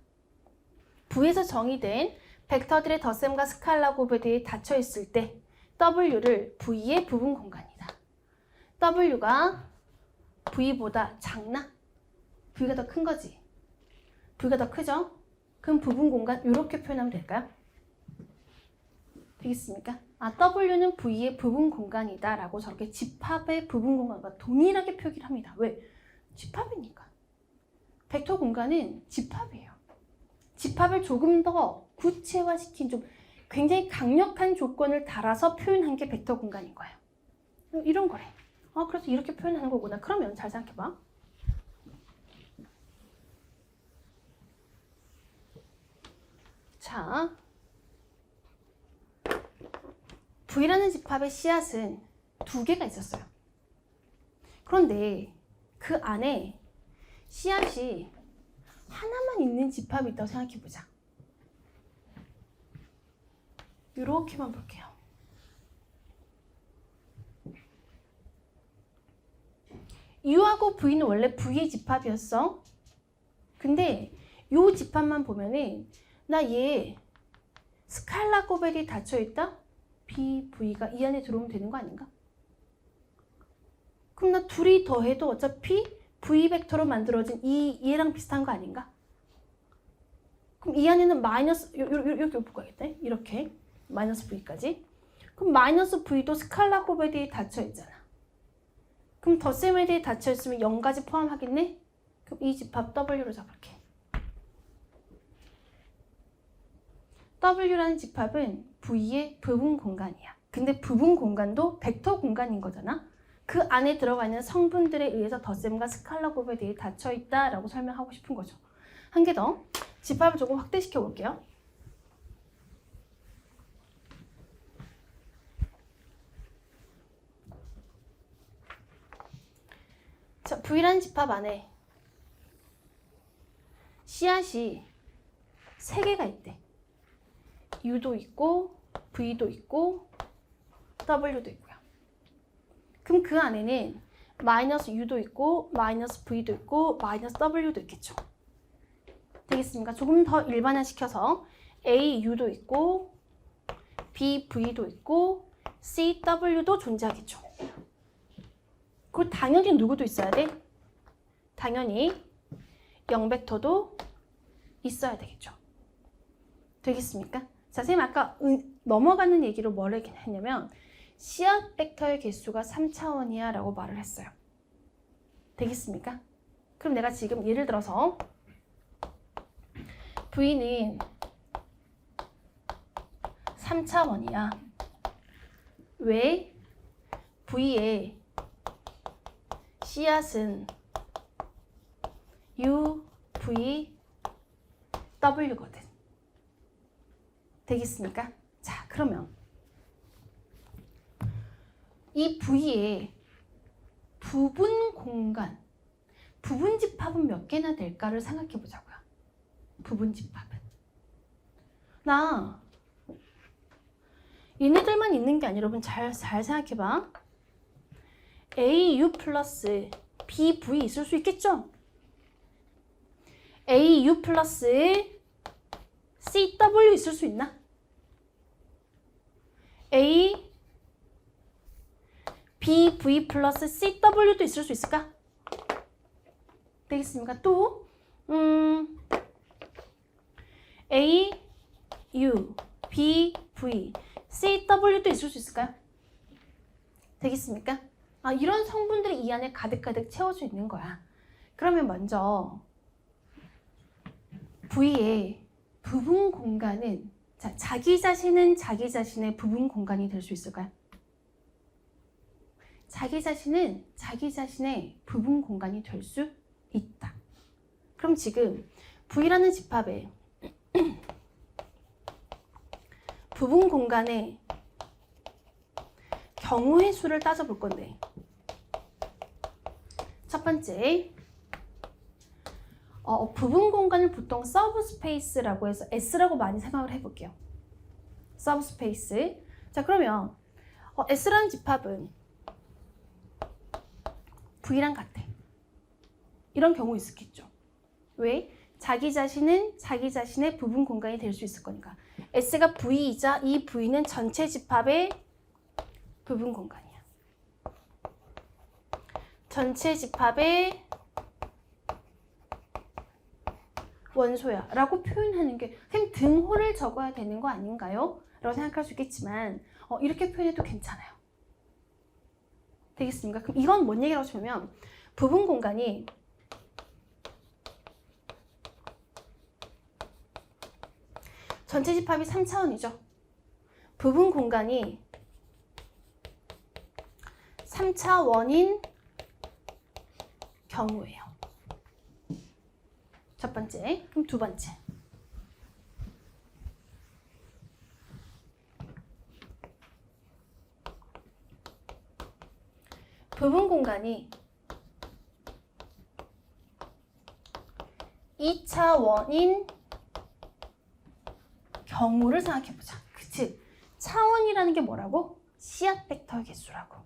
V에서 정의된 벡터들의 덧셈과 스칼라 곱에 대해 닫혀 있을 때 W를 V의 부분 공간이다. W가 V보다 작나? V가 더 큰 거지. V가 더 크죠? 그럼 부분 공간 이렇게 표현하면 될까요? 되겠습니까? W는 V의 부분 공간이다 라고 저렇게 집합의 부분 공간과 동일하게 표기를 합니다. 왜? 집합이니까. 벡터 공간은 집합이에요. 집합을 조금 더 구체화시킨 좀 굉장히 강력한 조건을 달아서 표현한 게 벡터 공간인 거예요. 이런 거래. 그래서 이렇게 표현하는 거구나. 그러면 잘 생각해봐. 자, V라는 집합의 씨앗은 두 개가 있었어요. 그런데 그 안에 씨앗이 하나만 있는 집합이 있다고 생각해보자. 이렇게만 볼게요. U하고 V는 원래 V의 집합이었어. 근데 이 집합만 보면은 나 얘 스칼라 곱에 닫혀있다? B, V가 이 안에 들어오면 되는 거 아닌가? 그럼 나 둘이 더해도 어차피 V 벡터로 만들어진 얘랑 비슷한 거 아닌가? 그럼 이 안에는 마이너스 이렇게 묶어야겠다. 이렇게 마이너스 V까지. 그럼 마이너스 V도 스칼라 곱에 대해 닫혀 있잖아. 그럼 덧셈에 대해 닫혀 있으면 0까지 포함하겠네? 그럼 이 집합 W로 잡을게. W라는 집합은 V의 부분 공간이야. 근데 부분 공간도 벡터 공간인 거잖아. 그 안에 들어가 있는 성분들에 의해서 덧셈과 스칼라 곱에 대해 닫혀 있다라고 설명하고 싶은 거죠. 한 개 더. 집합을 조금 확대시켜 볼게요. 자, V라는 집합 안에 씨앗이 3개가 있대. U도 있고 V도 있고 W도 있고요. 그럼 그 안에는 마이너스 U도 있고 마이너스 V도 있고 마이너스 W도 있겠죠. 되겠습니까? 조금 더 일반화시켜서 A, U도 있고 B, V도 있고 C, W도 존재하겠죠. 그리고 당연히 누구도 있어야 돼? 당연히 0벡터도 있어야 되겠죠. 되겠습니까? 자, 선생님 아까 넘어가는 얘기로 뭘 했냐면 씨앗 벡터의 개수가 3차원이야 라고 말을 했어요. 되겠습니까? 그럼 내가 지금 예를 들어서 V는 3차원이야. 왜? V의 씨앗은 U, V, W거든. 되겠습니까? 자, 그러면 이 V의 부분 공간, 부분 집합은 몇 개나 될까를 생각해 보자고요. 부분 집합은. 나 얘네들만 있는 게 아니라 여러분 잘 생각해 봐. AU 플러스 BV 있을 수 있겠죠? AU 플러스 CW 있을 수 있나? A, B, V 플러스 C, W도 있을 수 있을까? 되겠습니까? 또 A, U, B, V, C, W도 있을 수 있을까요? 되겠습니까? 이런 성분들이 이 안에 가득가득 채워져 있는 거야. 그러면 먼저 V의 부분 공간은 자기 자신은 자기 자신의 부분 공간이 될 수 있을까요? 자기 자신은 자기 자신의 부분 공간이 될 수 있다. 그럼 지금 V라는 집합에 부분 공간의 경우의 수를 따져볼 건데, 첫 번째, 부분 공간을 보통 서브스페이스라고 해서 S라고 많이 생각을 해볼게요. 서브스페이스. 자, 그러면 S라는 집합은 V랑 같아. 이런 경우 있겠죠. 왜? 자기 자신은 자기 자신의 부분 공간이 될 수 있을 거니까. S가 V이자 이 V는 전체 집합의 부분 공간이야. 전체 집합의 원소야 라고 표현하는 게, 선생님 등호를 적어야 되는 거 아닌가요? 라고 생각할 수 있겠지만 이렇게 표현해도 괜찮아요. 되겠습니까? 그럼 이건 뭔 얘기라고 하면, 부분 공간이 전체 집합이 3차원이죠. 부분 공간이 3차원인 경우예요. 첫 번째. 그럼 두 번째. 부분 공간이 2차원인 경우를 생각해보자. 그치? 차원이라는 게 뭐라고? 씨앗 벡터의 개수라고.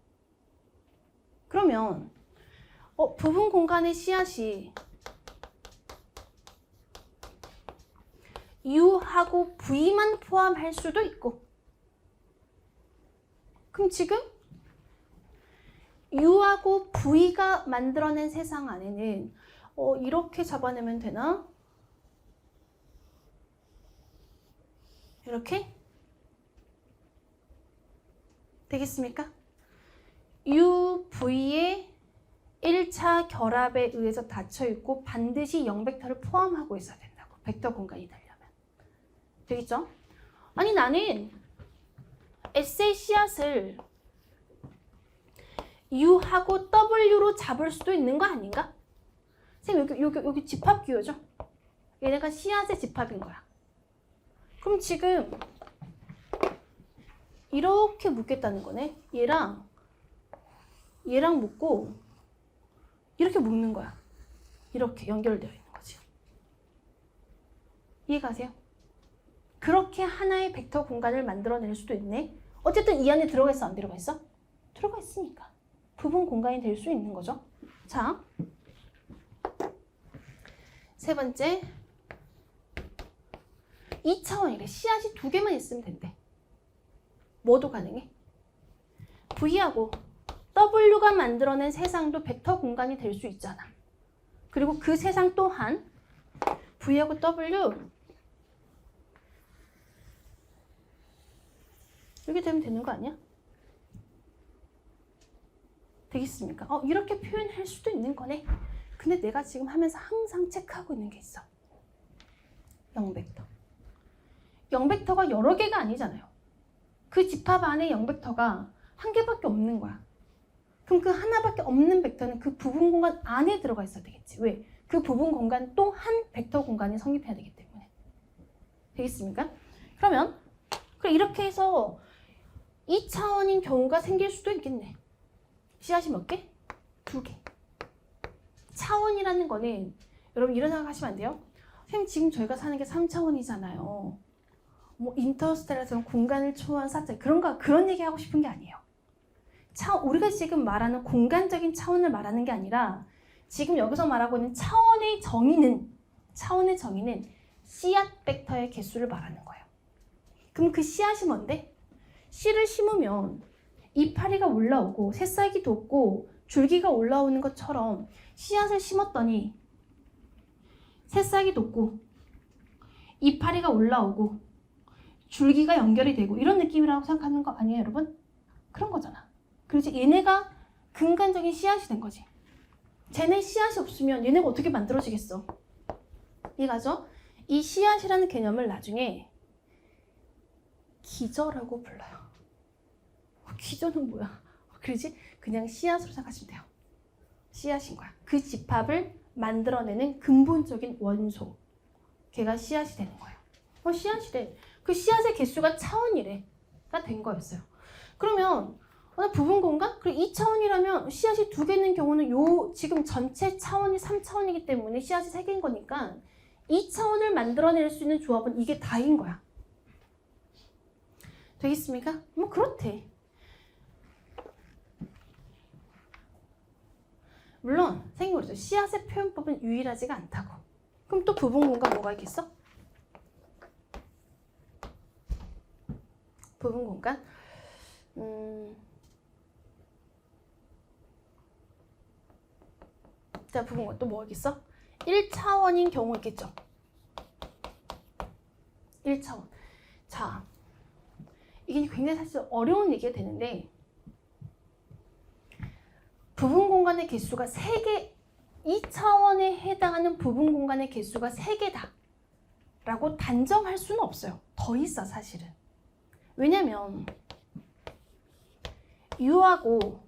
그러면 부분 공간의 씨앗이 U하고 V만 포함할 수도 있고, 그럼 지금 U하고 V가 만들어낸 세상 안에는 이렇게 잡아내면 되나? 이렇게? 되겠습니까? U, V의 1차 결합에 의해서 닫혀있고 반드시 0벡터를 포함하고 있어야 된다고. 벡터 공간이 되려면. 되겠죠? 아니 나는 S의 씨앗을 U하고 W로 잡을 수도 있는 거 아닌가? 선생님 여기 집합 기호죠? 얘네가 씨앗의 집합인 거야. 그럼 지금 이렇게 묶겠다는 거네. 얘랑 묶고 이렇게 묶는 거야. 이렇게 연결되어 있는 거지. 이해가세요? 그렇게 하나의 벡터 공간을 만들어낼 수도 있네. 어쨌든 이 안에 들어가 있어, 안 들어가 있어? 들어가 있으니까 부분 공간이 될 수 있는 거죠. 자, 세 번째, 2차원이래. 씨앗이 두 개만 있으면 된대. 뭐도 가능해? V하고 W가 만들어낸 세상도 벡터 공간이 될 수 있잖아. 그리고 그 세상 또한 V하고 W 이렇게 되면 되는 거 아니야? 되겠습니까? 이렇게 표현할 수도 있는 거네. 근데 내가 지금 하면서 항상 체크하고 있는 게 있어. 0벡터. 0벡터가 여러 개가 아니잖아요. 그 집합 안에 0벡터가 한 개밖에 없는 거야. 그럼 그 하나밖에 없는 벡터는 그 부분 공간 안에 들어가 있어야 되겠지. 왜? 그 부분 공간 또 한 벡터 공간이 성립해야 되기 때문에. 되겠습니까? 그러면 이렇게 해서 2차원인 경우가 생길 수도 있겠네. 씨앗이 몇 개? 2개. 차원이라는 거는 여러분 이런 생각 하시면 안 돼요. 선생님 지금 저희가 사는 게 3차원이잖아요. 뭐 인터스텔라처럼 공간을 초월한 사자 그런 얘기 하고 싶은 게 아니에요. 우리가 지금 말하는 공간적인 차원을 말하는 게 아니라 지금 여기서 말하고 있는 차원의 정의는 씨앗 벡터의 개수를 말하는 거예요. 그럼 그 씨앗이 뭔데? 씨를 심으면 이파리가 올라오고 새싹이 돋고 줄기가 올라오는 것처럼 씨앗을 심었더니 새싹이 돋고 이파리가 올라오고 줄기가 연결이 되고 이런 느낌이라고 생각하는 거 아니에요, 여러분? 그런 거잖아. 그래서 얘네가 근간적인 씨앗이 된 거지. 쟤네 씨앗이 없으면 얘네가 어떻게 만들어지겠어? 이해가죠? 이 씨앗이라는 개념을 나중에 기저라고 불러요. 기저는 뭐야? 그러지? 그냥 씨앗으로 생각하시면 돼요. 씨앗인 거야. 그 집합을 만들어내는 근본적인 원소. 걔가 씨앗이 되는 거예요. 씨앗이래. 그 씨앗의 개수가 차원이래가 된 거였어요. 그러면 부분 공간? 그리고 2차원이라면 씨앗이 2개 있는 경우는 요 지금 전체 차원이 3차원이기 때문에 씨앗이 3개인 거니까 2차원을 만들어낼 수 있는 조합은 이게 다인 거야. 되겠습니까? 뭐 그렇대. 물론 생긴 거죠. 씨앗의 표현법은 유일하지가 않다고. 그럼 또 부분 공간 뭐가 있겠어? 부분 공간? 자, 부분 공간 또 뭐가 있겠어? 1차원인 경우 있겠죠? 1차원. 자, 이게 굉장히 사실 어려운 얘기가 되는데 부분 공간의 개수가 3개, 2차원에 해당하는 부분 공간의 개수가 3개다 라고 단정할 수는 없어요. 더 있어, 사실은. 왜냐면 U하고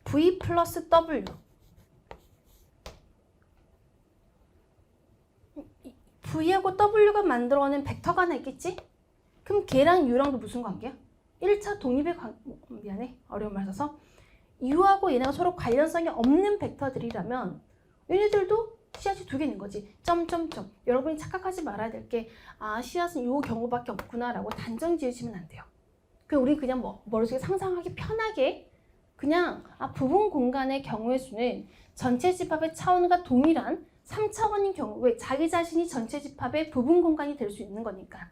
V 플러스 W V하고 W가 만들어낸 벡터가 하나 있겠지? 그럼 걔랑 U랑도 무슨 관계야? 1차 독립의 미안해. 어려운 말 써서 U하고 얘네가 서로 관련성이 없는 벡터들이라면 얘네들도 씨앗이 2개 있는 거지. 점점점. 여러분이 착각하지 말아야 될 게 씨앗은 이 경우밖에 없구나 라고 단정 지으시면 안 돼요. 우리 그냥 머릿속에 상상하기 편하게 그냥 부분 공간의 경우의 수는 전체 집합의 차원과 동일한 3차원인 경우, 왜? 자기 자신이 전체 집합의 부분 공간이 될 수 있는 거니까.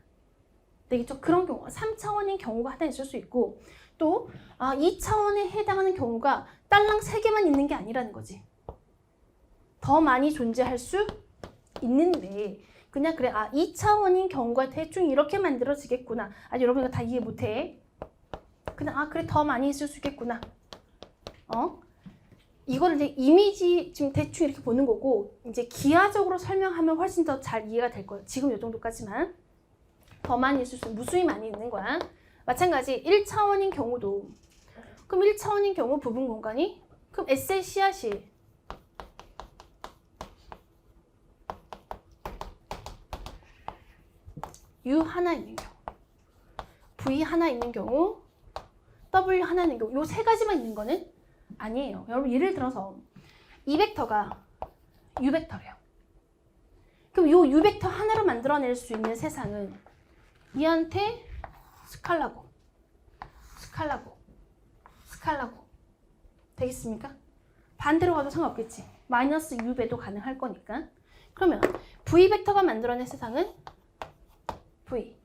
되겠죠? 그런 경우 3차원인 경우가 하나 있을 수 있고 또 2차원에 해당하는 경우가 딸랑 3개만 있는 게 아니라는 거지. 더 많이 존재할 수 있는데 그냥 그래 2차원인 경우가 대충 이렇게 만들어지겠구나. 여러분 이거 다 이해 못해. 그냥 그래 더 많이 있을 수 있겠구나. 이거를 이제 이미지 지금 대충 이렇게 보는 거고 이제 기하적으로 설명하면 훨씬 더 잘 이해가 될 거예요. 지금 이 정도까지만. 더 많이 있을 수 무수히 많이 있는 거야. 마찬가지 1차원인 경우도 그럼 1차원인 경우 부분 공간이 그럼 S의 씨앗이 U 하나 있는 경우 V 하나 있는 경우 W 하나 있는 경우 요 3가지만 있는 거는 아니에요. 여러분 예를 들어서 이 벡터가 U 벡터래요. 그럼 요 U 벡터 하나로 만들어낼 수 있는 세상은 얘한테 스칼라고 되겠습니까? 반대로 가도 상관없겠지. 마이너스 U배도 가능할 거니까. 그러면 V 벡터가 만들어낸 세상은 V.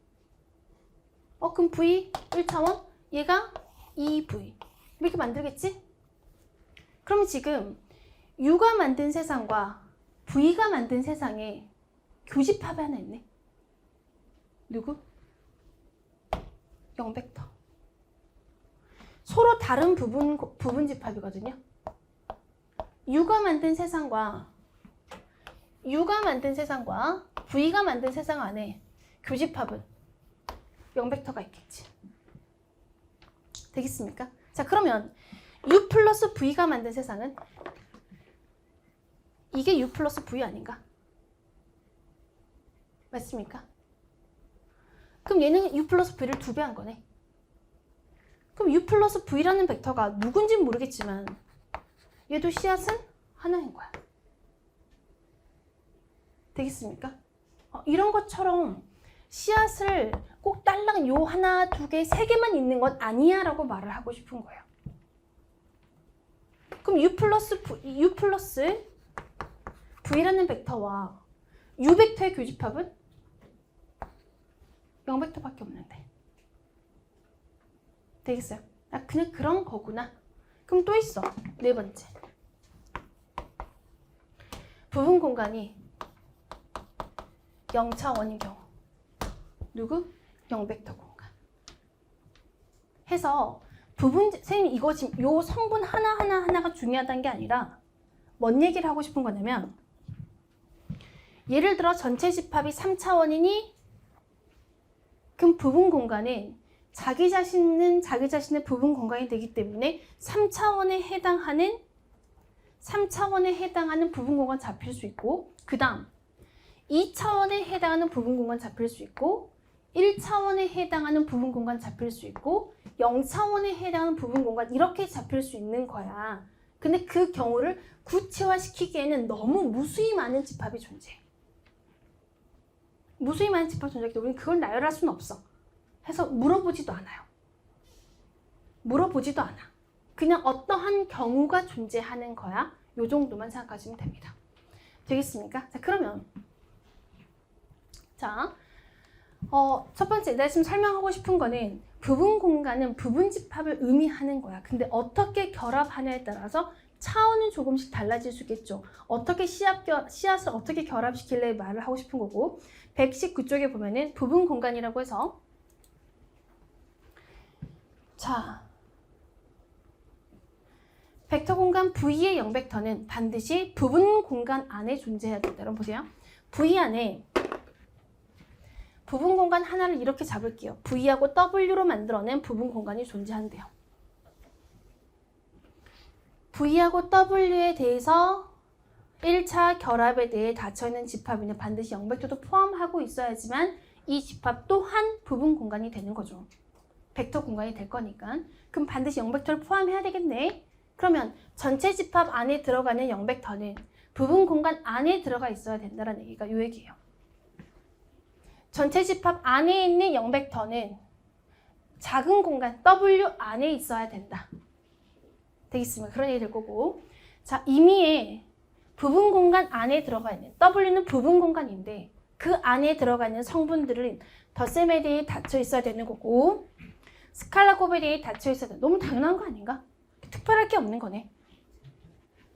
그럼 V 1차원 얘가 2V 이렇게 만들겠지? 그러면 지금 U가 만든 세상과 V가 만든 세상에 교집합이 하나 있네. 누구? 0벡터. 서로 다른 부분 집합이거든요. U가 만든 세상과 V가 만든 세상 안에 교집합은 0벡터가 있겠지. 되겠습니까? 자, 그러면 U 플러스 V가 만든 세상은 이게 U 플러스 V 아닌가? 맞습니까? 그럼 얘는 U 플러스 V를 2배 한 거네. 그럼 U 플러스 V라는 벡터가 누군지는 모르겠지만 얘도 씨앗은 하나인 거야. 되겠습니까? 이런 것처럼 씨앗을 꼭 딸랑 요 하나, 2개, 3개만 있는 건 아니야 라고 말을 하고 싶은 거예요. 그럼 U 플러스 V라는 벡터와 U 벡터의 교집합은 0벡터밖에 없는데. 되겠어요? 아, 그냥 그런 거구나. 그럼 또 있어. 네 번째. 부분 공간이 0차원인 경우. 누구? 0벡터 공간. 해서 선생님 이거 지금 요 성분 하나가 중요하다는 게 아니라 뭔 얘기를 하고 싶은 거냐면 예를 들어 전체 집합이 3차원이니 그럼 부분 공간은 자기 자신은 자기 자신의 부분 공간이 되기 때문에 3차원에 해당하는 부분 공간 잡힐 수 있고 그 다음 2차원에 해당하는 부분 공간 잡힐 수 있고 1차원에 해당하는 부분 공간 잡힐 수 있고 0차원에 해당하는 부분 공간 이렇게 잡힐 수 있는 거야. 근데 그 경우를 구체화시키기에는 너무 무수히 많은 집합이 존재해. 무수히 많은 집합이 존재하기 때문에 우리는 그걸 나열할 수는 없어. 해서 물어보지도 않아요. 물어보지도 않아. 그냥 어떠한 경우가 존재하는 거야. 요 정도만 생각하시면 됩니다. 되겠습니까? 자, 그러면 자, 첫 번째 내가 지금 설명하고 싶은 거는 부분 공간은 부분 집합을 의미하는 거야. 근데 어떻게 결합하냐에 따라서 차원은 조금씩 달라질 수 있겠죠. 어떻게 씨앗을 어떻게 결합시킬래 말을 하고 싶은 거고 119쪽에 보면은 부분 공간이라고 해서 자, 벡터 공간 V의 0벡터는 반드시 부분 공간 안에 존재해야 된다. 여러분 보세요. V 안에 부분 공간 하나를 이렇게 잡을게요. V하고 W로 만들어낸 부분 공간이 존재한대요. V하고 W에 대해서 1차 결합에 대해 닫혀있는 집합이는 반드시 0벡터도 포함하고 있어야지만 이 집합 또한 부분 공간이 되는 거죠. 벡터 공간이 될 거니까. 그럼 반드시 0벡터를 포함해야 되겠네. 그러면 전체 집합 안에 들어가는 0벡터는 부분 공간 안에 들어가 있어야 된다는 얘기가 이 얘기예요. 전체 집합 안에 있는 0벡터는 작은 공간 W 안에 있어야 된다. 되겠습니까? 그런 얘기 될 거고. 자, 임의의 부분 공간 안에 들어가 있는 W는 부분 공간인데 그 안에 들어가 있는 성분들은 덧셈에 대해 닫혀 있어야 되는 거고 스칼라 곱에 대해 닫혀 있어야 돼. 너무 당연한 거 아닌가? 특별할 게 없는 거네.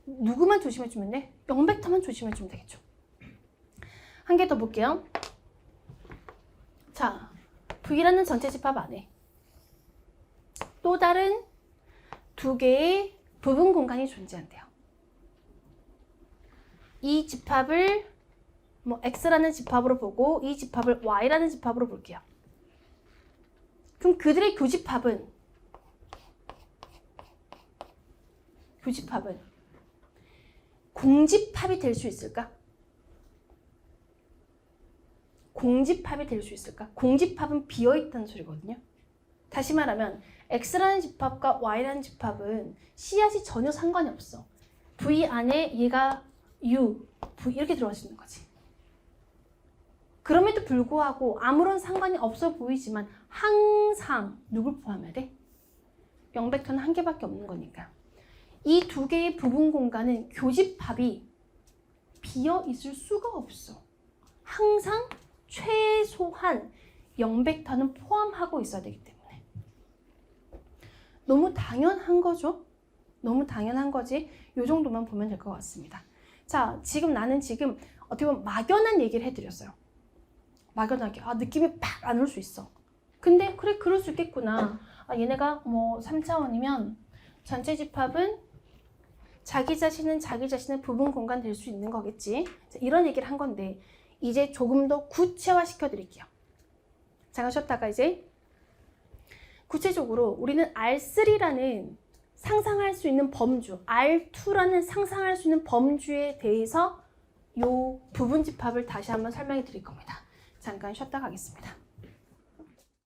누구만 조심해주면 돼? 0벡터만 조심해주면 되겠죠. 한 개 더 볼게요. 자, V라는 전체 집합 안에 또 다른 두 개의 부분 공간이 존재한대요. 이 집합을 X라는 집합으로 보고 이 집합을 Y라는 집합으로 볼게요. 그럼 그들의 교집합은 공집합이 될 수 있을까? 공집합이 될 수 있을까? 공집합은 비어있다는 소리거든요. 다시 말하면 X라는 집합과 Y라는 집합은 씨앗이 전혀 상관이 없어. V 안에 얘가 U, V 이렇게 들어갈 수 있는 거지. 그럼에도 불구하고 아무런 상관이 없어 보이지만 항상 누굴 포함해야 돼? 0벡터는 한 개밖에 없는 거니까. 이 두 개의 부분 공간은 교집합이 비어 있을 수가 없어. 항상 최소한 0벡터는 포함하고 있어야 되기 때문에. 너무 당연한 거죠? 너무 당연한 거지. 이 정도만 보면 될 것 같습니다. 자, 나는 지금 어떻게 보면 막연한 얘기를 해드렸어요. 막연하게. 느낌이 팍 안 올 수 있어. 근데 그래, 그럴 수 있겠구나. 얘네가 3차원이면 전체 집합은 자기 자신은 자기 자신의 부분 공간 될 수 있는 거겠지. 자, 이런 얘기를 한 건데 이제 조금 더 구체화 시켜드릴게요. 잠깐 쉬었다가 이제 구체적으로 우리는 R3라는 상상할 수 있는 범주, R2라는 상상할 수 있는 범주에 대해서 이 부분 집합을 다시 한번 설명해 드릴 겁니다. 잠깐 쉬었다 가겠습니다.